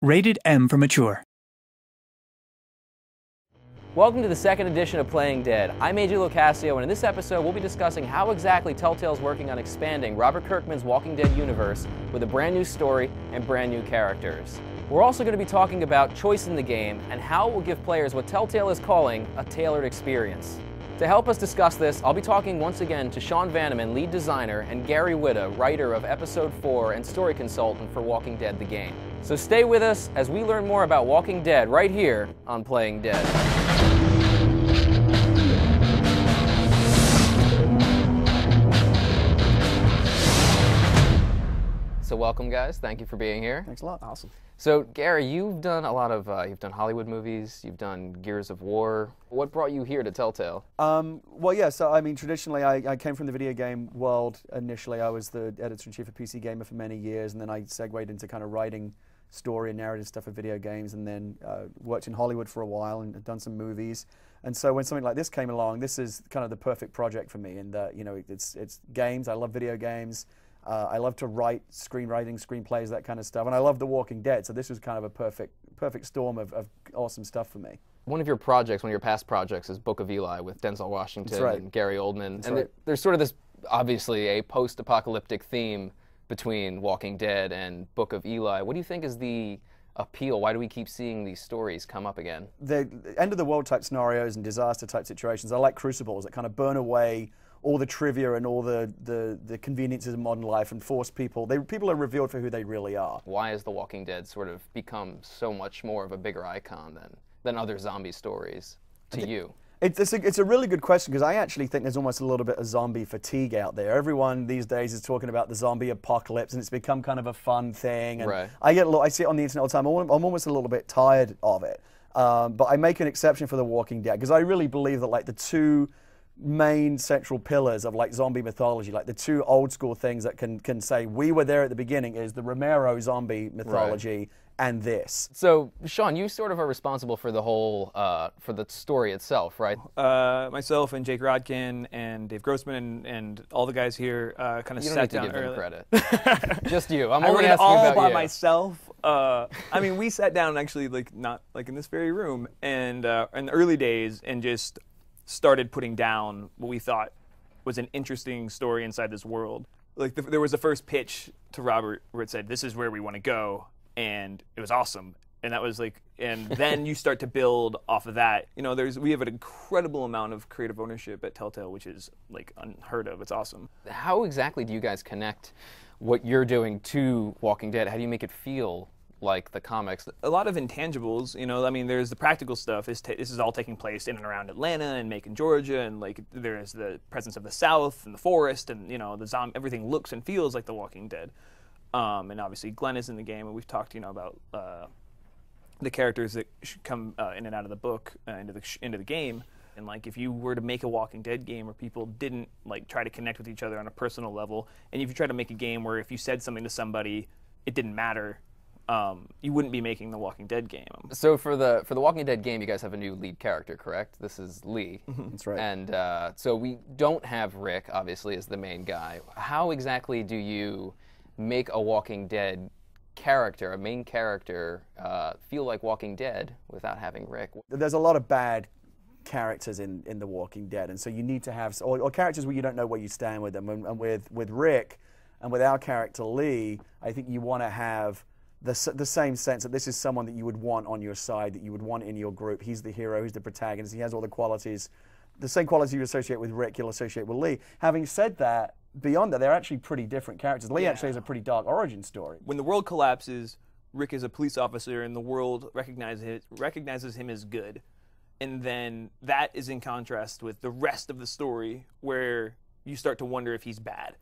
Rated M for mature. Welcome to the second edition of Playing Dead. I'm AJ Locascio, and in this episode we'll be discussing how exactly Telltale's working on expanding Robert Kirkman's Walking Dead universe with a brand new story and brand new characters. We're also going to be talking about choice in the game and how it will give players what Telltale is calling a tailored experience. To help us discuss this, I'll be talking once again to Sean Vanneman, lead designer, and Gary Whitta, writer of Episode 4 and story consultant for Walking Dead the game. So stay with us as we learn more about Walking Dead right here on Playing Dead. So welcome, guys. Thank you for being here. Thanks a lot. Awesome. So Gary, you've done a lot of you've done Hollywood movies. You've done Gears of War. What brought you here to Telltale? Well, yeah. So I mean, traditionally, I came from the video game world. Initially, I was the editor-in-chief of PC Gamer for many years, and then I segued into kind of writing story and narrative stuff for video games, and then worked in Hollywood for a while and done some movies. And so when something like this came along, this is kind of the perfect project for me. And you know, it's games. I love video games. I love to write screenwriting, screenplays, that kind of stuff, and I love The Walking Dead. So this was kind of a perfect storm of awesome stuff for me. One of your projects, one of your past projects, is Book of Eli with Denzel Washington and Gary Oldman. That's and right. There's sort of this, obviously, a post-apocalyptic theme between Walking Dead and Book of Eli. What do you think is the appeal? Why do we keep seeing these stories come up again? The end-of-the-world type scenarios and disaster type situations are like crucibles that kind of burn away all the trivia and all the conveniences of modern life and force people are revealed for who they really are. Why has The Walking Dead sort of become so much more of a bigger icon than other zombie stories to you? It's a really good question, because I actually think there's almost a little bit of zombie fatigue out there. Everyone these days is talking about the zombie apocalypse, and it's become kind of a fun thing. And right. I see it on the internet all the time. I'm almost a little bit tired of it. But I make an exception for The Walking Dead, because I really believe that like the two main central pillars of like zombie mythology, like the two old school things that can say we were there at the beginning, is the Romero zombie mythology. Right. And this. So, Sean, you sort of are responsible for the whole, for the story itself, right? Myself and Jake Rodkin and Dave Grossman and all the guys here kind of sat down early. You don't need to give them credit. Just you. I'm only asking about you. all by myself. I mean, we sat down actually, like not like in this very room, and in the early days, and just started putting down what we thought was an interesting story inside this world. Like there was the first pitch to Robert where it said, "This is where we want to go." And it was awesome, and that was like, and then you start to build off of that. You know, we have an incredible amount of creative ownership at Telltale, which is like unheard of. It's awesome. How exactly do you guys connect what you're doing to Walking Dead? How do you make it feel like the comics? A lot of intangibles, you know. I mean, there's the practical stuff. This is all taking place in and around Atlanta and Macon, Georgia, and like there's the presence of the South and the forest, and you know, everything looks and feels like The Walking Dead. And obviously Glenn is in the game, and we've talked, you know, about the characters that should come in and out of the book into the game. And like, if you were to make a Walking Dead game where people didn't like try to connect with each other on a personal level, and if you try to make a game where if you said something to somebody, it didn't matter, you wouldn't be making the Walking Dead game. So for the Walking Dead game, you guys have a new lead character, correct? This is Lee. That's right. And so we don't have Rick, obviously, as the main guy. How exactly do you make a Walking Dead character, a main character, feel like Walking Dead without having Rick? There's a lot of bad characters in The Walking Dead, and so you need to have, or characters where you don't know where you stand with them. And with Rick and with our character Lee, I think you want to have the same sense that this is someone that you would want on your side, that you would want in your group. He's the hero, he's the protagonist, he has all the qualities. The same qualities you associate with Rick, you'll associate with Lee. Having said that, beyond that, they're actually pretty different characters. Lee actually has a pretty dark origin story. When the world collapses, Rick is a police officer, and the world recognizes him as good. And then that is in contrast with the rest of the story, where you start to wonder if he's bad.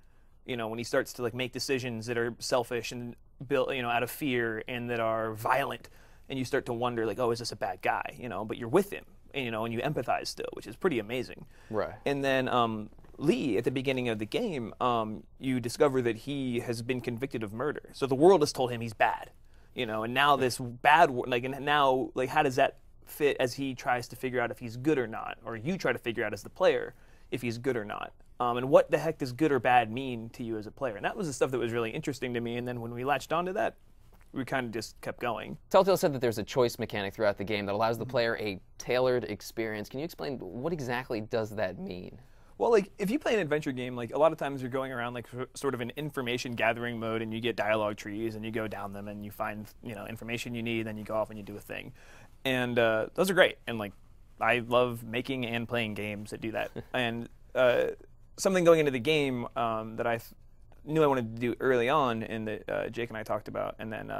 You know, when he starts to like make decisions that are selfish and built, you know, out of fear and that are violent, and you start to wonder like, oh, is this a bad guy? You know, but you're with him, and, you know, and you empathize still, which is pretty amazing. Right. And then Lee, at the beginning of the game, you discover that he has been convicted of murder. So the world has told him he's bad, you know, and now this bad, like, and now, like, how does that fit as he tries to figure out if he's good or not, or you try to figure out as the player if he's good or not? And what the heck does good or bad mean to you as a player? And that was the stuff that was really interesting to me. And then when we latched onto that, we kind of just kept going. Telltale said that there's a choice mechanic throughout the game that allows the player a tailored experience. Can you explain what exactly does that mean? Well, like, if you play an adventure game, like, a lot of times you're going around, like, sort of an information gathering mode, and you get dialogue trees, and you go down them, and you find, you know, information you need, then you go off and you do a thing. And those are great. And, like, I love making and playing games that do that. And something going into the game that I knew I wanted to do early on, and that Jake and I talked about, and then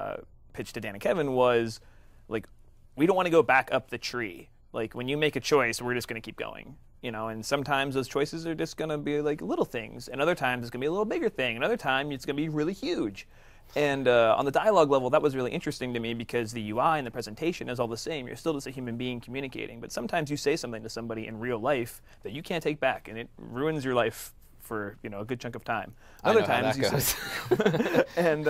pitched to Dan and Kevin, was, like, we don't want to go back up the tree. Like, when you make a choice, we're just going to keep going. You know, and sometimes those choices are just going to be like little things, and other times it's going to be a little bigger thing, and other time it's going to be really huge. And on the dialogue level, that was really interesting to me because the UI and the presentation is all the same. You're still just a human being communicating, but sometimes you say something to somebody in real life that you can't take back, and it ruins your life for, you know, a good chunk of time. Other times you say, and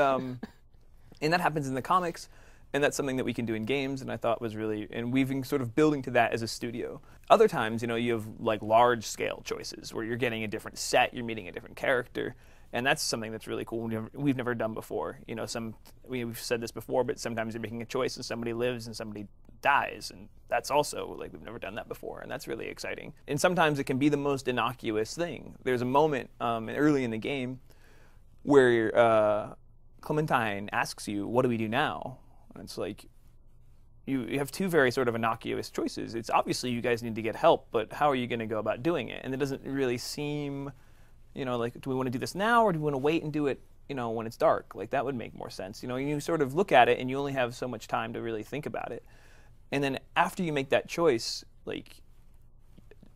that happens in the comics. And that's something that we can do in games, and I thought was really, and we've been sort of building to that as a studio. Other times, you know, you have like large-scale choices where you're getting a different set, you're meeting a different character, and that's something that's really cool. We've never done before. You know, we've said this before, but sometimes you're making a choice and somebody lives and somebody dies, and that's also like we've never done that before, and that's really exciting. And sometimes it can be the most innocuous thing. There's a moment early in the game where Clementine asks you, "What do we do now?" And it's like, you have two very sort of innocuous choices. It's obviously you guys need to get help, but how are you going to go about doing it? And it doesn't really seem, you know, like, do we want to do this now or do we want to wait and do it, you know, when it's dark? Like, that would make more sense. You know, you sort of look at it and you only have so much time to really think about it. And then after you make that choice, like,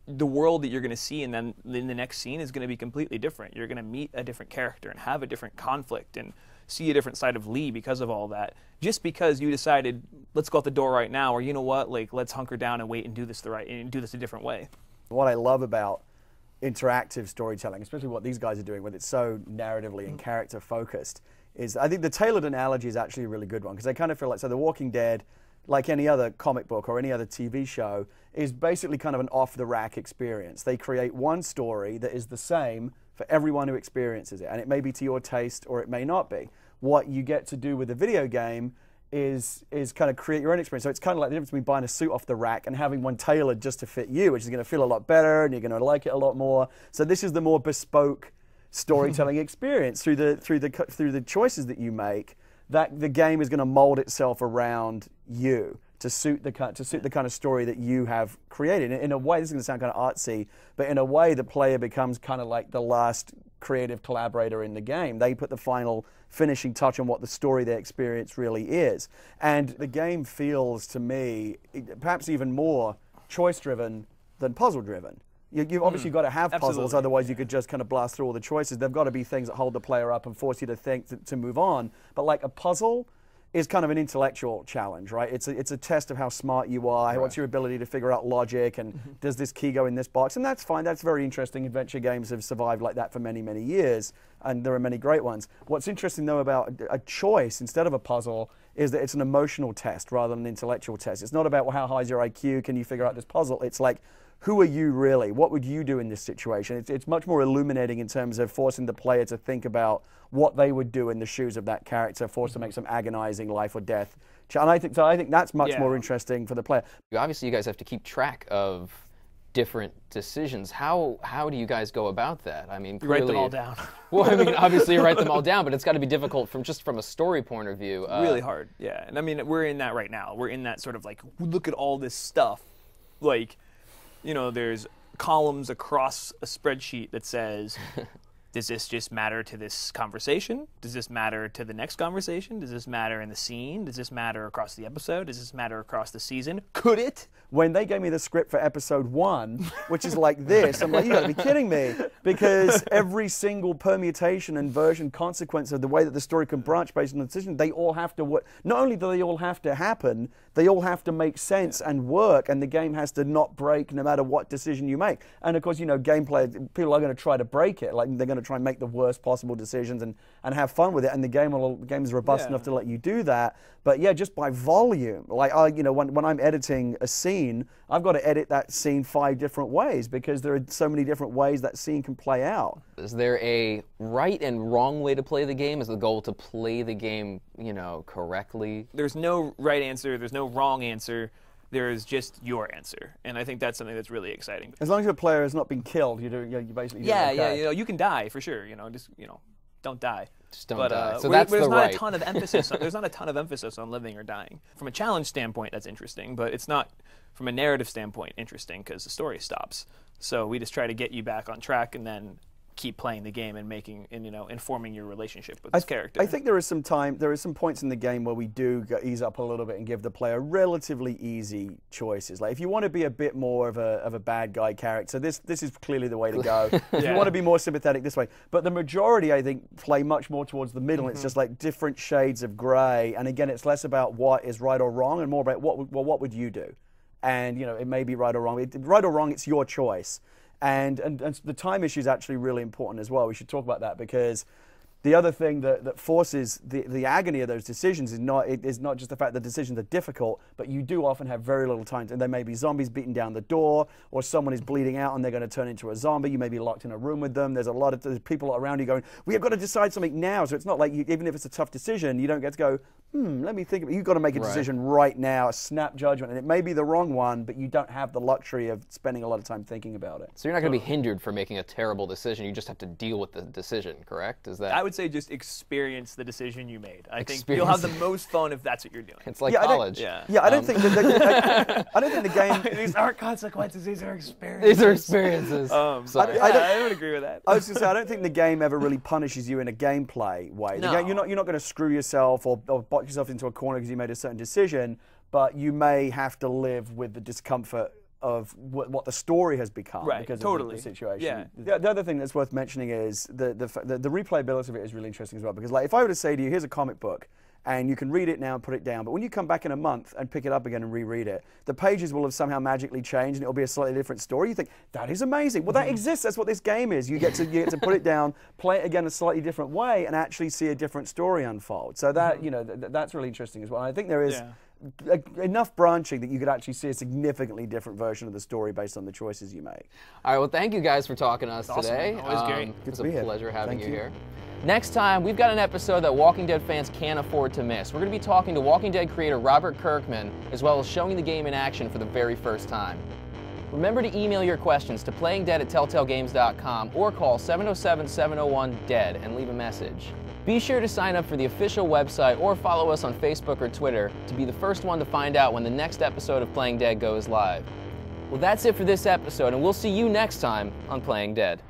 the world that you're going to see and then in the next scene is going to be completely different. You're going to meet a different character and have a different conflict and see a different side of Lee because of all that. Just because you decided, let's go out the door right now, or you know what, like, let's hunker down and wait and do this a different way. What I love about interactive storytelling, especially what these guys are doing, when it's so narratively and character focused, is I think the tailored analogy is actually a really good one, because I kind of feel like, so The Walking Dead, like any other comic book or any other TV show, is basically kind of an off-the-rack experience. They create one story that is the same for everyone who experiences it, and it may be to your taste or it may not be. What you get to do with a video game is kind of create your own experience. So it's kind of like the difference between buying a suit off the rack and having one tailored just to fit you, which is going to feel a lot better and you're going to like it a lot more. So this is the more bespoke storytelling experience through the choices that you make, that the game is going to mold itself around you to suit the kind of story that you have created. In a way, this is going to sound kind of artsy, but in a way, the player becomes kind of like the last creative collaborator in the game. They put the final finishing touch on what the story they experience really is. And the game feels, to me, perhaps even more choice-driven than puzzle-driven. You've obviously got to have puzzles, Absolutely. otherwise you could just kind of blast through all the choices. There've got to be things that hold the player up and force you to think to move on. But like a puzzle is kind of an intellectual challenge, right? It's a test of how smart you are, Right. what's your ability to figure out logic, and does this key go in this box? And that's fine, that's very interesting. Adventure games have survived like that for many, many years, and there are many great ones. What's interesting, though, about a choice instead of a puzzle is that it's an emotional test rather than an intellectual test. It's not about, well, how high is your IQ, can you figure out this puzzle? It's like, who are you really? What would you do in this situation? It's much more illuminating in terms of forcing the player to think about what they would do in the shoes of that character, forced to make some agonizing life or death. And I think that's much more interesting for the player. Obviously, you guys have to keep track of different decisions. How do you guys go about that? I mean, clearly, Write them all down. Well, I mean, obviously you write them all down, but it's got to be difficult from a story point of view. Really hard, yeah. And I mean, we're in that right now. We're in that sort of like, look at all this stuff. Like, you know, there's columns across a spreadsheet that says, does this just matter to this conversation? Does this matter to the next conversation? Does this matter in the scene? Does this matter across the episode? Does this matter across the season? Could it? When they gave me the script for episode 1, which is like this, I'm like, you gotta be kidding me. Because every single permutation and version consequence of the way that the story can branch based on the decision, they all have to work. Not only do they all have to happen, they all have to make sense and work, and the game has to not break no matter what decision you make. And of course, you know, gameplay, people are gonna try to break it. Like, they're gonna try and make the worst possible decisions and have fun with it. And the game is robust enough to let you do that. But yeah, just by volume, like when I'm editing a scene, I've got to edit that scene 5 different ways because there are so many different ways that scene can play out. Is there a right and wrong way to play the game? Is the goal to play the game, correctly? There's no right answer. There's no wrong answer. There is just your answer, and I think that's something that's really exciting. As long as your player has not been killed, you basically do okay. You can die for sure. Just don't die. Just don't die. So that's there's not a ton of emphasis. There's not a ton of emphasis on living or dying. From a challenge standpoint, that's interesting, but it's not from a narrative standpoint interesting because the story stops. So we just try to get you back on track and then keep playing the game and informing your relationship with this character. I think there is some points in the game where we do ease up a little bit and give the player relatively easy choices. Like if you want to be a bit more of a bad guy character, this is clearly the way to go. If you want to be more sympathetic, this way. But the majority, I think, play much more towards the middle. It's just like different shades of gray. And again, it's less about what is right or wrong and more about what would you do? And it may be right or wrong. Right or wrong, it's your choice. And the time issue is actually really important as well. We should talk about that because the other thing that forces the agony of those decisions is not just the fact that decisions are difficult, but you do often have very little time. And there may be zombies beating down the door, or someone is bleeding out and they're going to turn into a zombie. You may be locked in a room with them. There's there's people around you going, we have got to decide something now. So it's not like even if it's a tough decision, you don't get to go, let me think. You've got to make a decision right now, a snap judgment. And it may be the wrong one, but you don't have the luxury of spending a lot of time thinking about it. So you're not going to be hindered from making a terrible decision. You just have to deal with the decision, correct? Is that? I would say just experience the decision you made. I think you'll have the most fun if that's what you're doing. It's like college. I don't think I don't think the game. These aren't consequences. These are experiences. These are experiences. I don't agree with that. I was going to say I don't think the game ever really punishes you in a gameplay way. No. You're not going to screw yourself or box yourself into a corner because you made a certain decision, but you may have to live with the discomfort of what the story has become because of the situation. Yeah. The other thing that's worth mentioning is the replayability of it is really interesting as well, because like if I were to say to you, here's a comic book, and you can read it now and put it down, but when you come back in a month and pick it up again and reread it, the pages will have somehow magically changed and it'll be a slightly different story. You think, that is amazing. Well, that exists. That's what this game is. You get to put it down, play it again a slightly different way, and actually see a different story unfold. So that, that's really interesting as well. And I think there is enough branching that you could actually see a significantly different version of the story based on the choices you make. All right, well, thank you guys for talking to us today. Always great. It was a pleasure having you here. Next time, we've got an episode that Walking Dead fans can't afford to miss. We're going to be talking to Walking Dead creator Robert Kirkman, as well as showing the game in action for the very first time. Remember to email your questions to playingdead@telltalegames.com or call 707-701-DEAD and leave a message. Be sure to sign up for the official website or follow us on Facebook or Twitter to be the first one to find out when the next episode of Playing Dead goes live. Well, that's it for this episode, and we'll see you next time on Playing Dead.